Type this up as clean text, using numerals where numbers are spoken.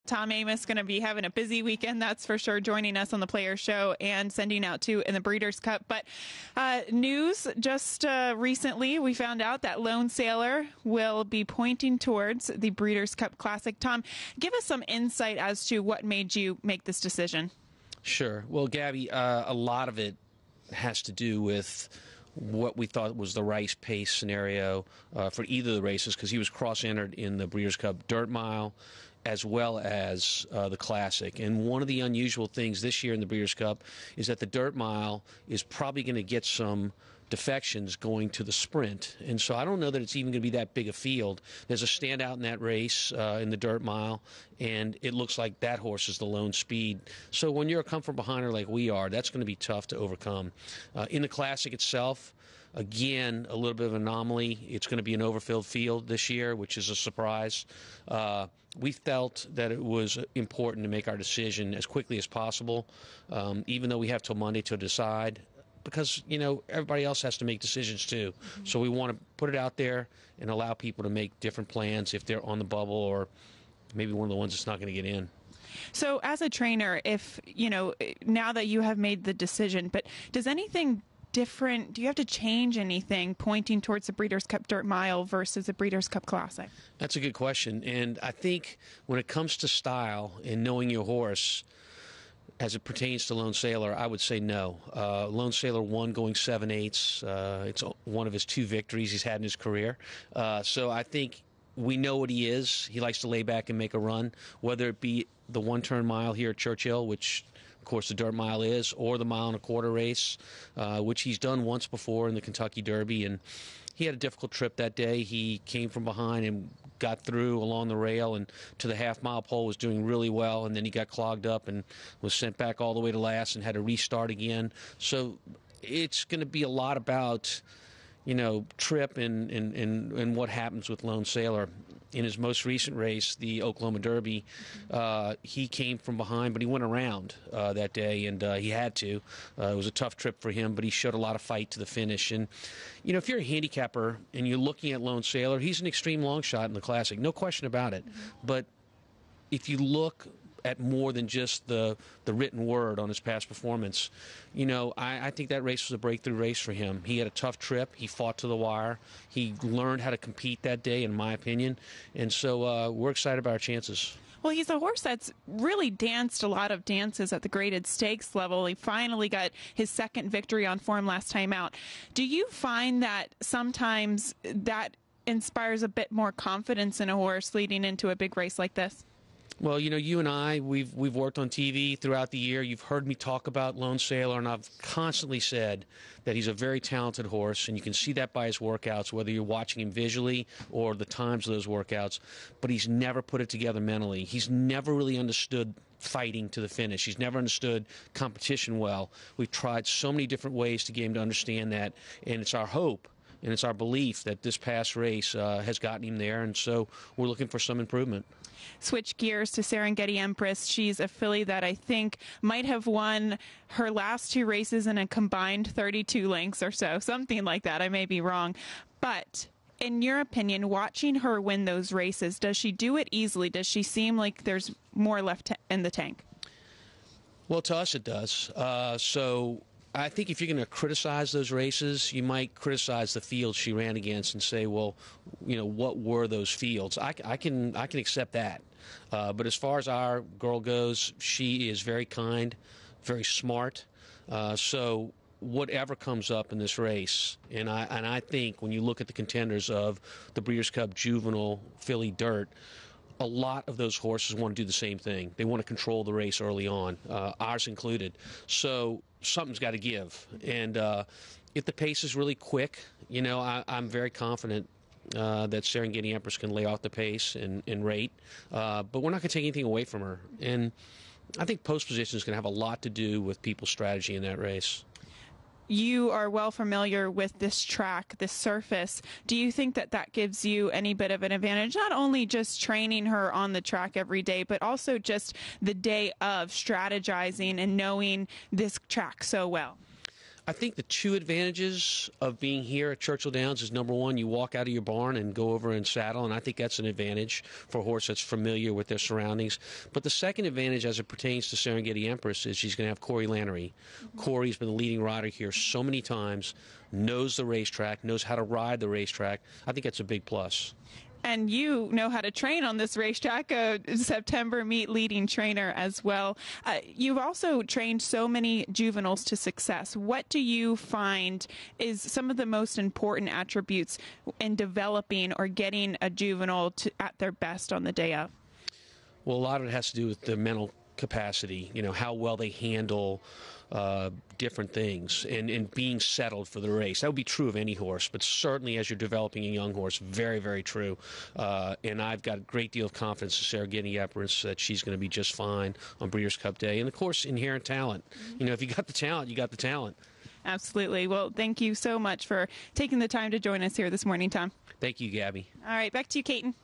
Tom Amoss going to be having a busy weekend, that's for sure, joining us on the Players Show and sending out to in the Breeders' Cup. But news just recently, we found out that Lone Sailor will be pointing towards the Breeders' Cup Classic. Tom, give us some insight as to what made you make this decision. Sure. Well, Gabby, a lot of it has to do with what we thought was the right pace scenario for either of the races, because he was cross-entered in the Breeders' Cup Dirt Mile as well as the Classic. And one of the unusual things this year in the Breeders' Cup is that the Dirt Mile is probably going to get some defections going to the sprint. And so I don't know that it's even going to be that big a field. There's a standout in that race in the Dirt Mile, and it looks like that horse is the lone speed. So when you're a come from behinder like we are, that's going to be tough to overcome. In the Classic itself, again, a little bit of an anomaly. It's going to be an overfilled field this year, which is a surprise. We felt that it was important to make our decision as quickly as possible, even though we have till Monday to decide, because, you know, everybody else has to make decisions too. Mm-hmm. So we want to put it out there and allow people to make different plans if they're on the bubble or maybe one of the ones that's not going to get in. So as a trainer, if, you know, now that you have made the decision, but does anything different, do you have to change anything pointing towards the Breeders' Cup Dirt Mile versus the Breeders' Cup Classic? That's a good question. And I think when it comes to style and knowing your horse, as it pertains to Lone Sailor, I would say no. Lone Sailor won going 7/8. It's one of his 2 victories he's had in his career. So I think we know what he is. He likes to lay back and make a run, whether it be the one-turn mile here at Churchill, which, of course, the Dirt Mile is, or the 1.25 mile race, which he's done once before in the Kentucky Derby. And he had a difficult trip that day. He came from behind and got through along the rail and to the half-mile pole, was doing really well, and then he got clogged up and was sent back all the way to last and had to restart again. So it's going to be a lot about, you know, trip and what happens with Lone Sailor. In his most recent race, the Oklahoma Derby, he came from behind, but he went around that day, and he had to. It was a tough trip for him, but he showed a lot of fight to the finish. And, you know, if you're a handicapper and you're looking at Lone Sailor, he's an extreme long shot in the Classic, no question about it. Mm-hmm. But if you look at more than just the written word on his past performance, you know, I think that race was a breakthrough race for him. He had a tough trip. He fought to the wire. He learned how to compete that day, in my opinion. And so we're excited about our chances. Well, he's a horse that's really danced a lot of dances at the graded stakes level. He finally got his second victory on form last time out. Do you find that sometimes that inspires a bit more confidence in a horse leading into a big race like this? Well, you know, you and I, we've worked on TV throughout the year. You've heard me talk about Lone Sailor, and I've constantly said that he's a very talented horse, and you can see that by his workouts, whether you're watching him visually or the times of those workouts. But he's never put it together mentally. He's never really understood fighting to the finish. He's never understood competition well. We've tried so many different ways to get him to understand that, and it's our hope and it's our belief that this past race has gotten him there, and so we're looking for some improvement. Switch gears to Serengeti Empress. She's a filly that I think might have won her last 2 races in a combined 32 lengths or so, something like that. I may be wrong. But in your opinion, watching her win those races, does she do it easily? Does she seem like there's more left in the tank? Well, to us it does. So I think if you're going to criticize those races, you might criticize the fields she ran against and say, well, you know, what were those fields? I can accept that. But as far as our girl goes, she is very kind, very smart. So whatever comes up in this race, and I think when you look at the contenders of the Breeders' Cup Juvenile Filly Dirt, a lot of those horses want to do the same thing. They want to control the race early on, ours included. So something's got to give. And if the pace is really quick, you know, I'm very confident that Serengeti Empress can lay off the pace and rate. But we're not going to take anything away from her. And I think post position is going to have a lot to do with people's strategy in that race. You are well familiar with this track, this surface. Do you think that that gives you any bit of an advantage, not only just training her on the track every day, but also just the day of strategizing and knowing this track so well? I think the two advantages of being here at Churchill Downs is, number one, you walk out of your barn and go over and saddle, and I think that's an advantage for a horse that's familiar with their surroundings. But the second advantage as it pertains to Serengeti Empress is she's going to have Corey Lannery. Corey's been the leading rider here so many times, knows the racetrack, knows how to ride the racetrack. I think that's a big plus. And you know how to train on this racetrack, a September meet leading trainer as well. You've also trained so many juveniles to success. What do you find is some of the most important attributes in developing or getting a juvenile at their best on the day of? Well, a lot of it has to do with the mental capacity, how well they handle different things and being settled for the race. That would be true of any horse, but certainly as you're developing a young horse, very, very true. And I've got a great deal of confidence in Serengeti Empress that she's going to be just fine on Breeders' Cup Day. And, of course, inherent talent. If you got the talent, you got the talent. Absolutely. Well, thank you so much for taking the time to join us here this morning, Tom. Thank you, Gabby. All right, back to you, Caton.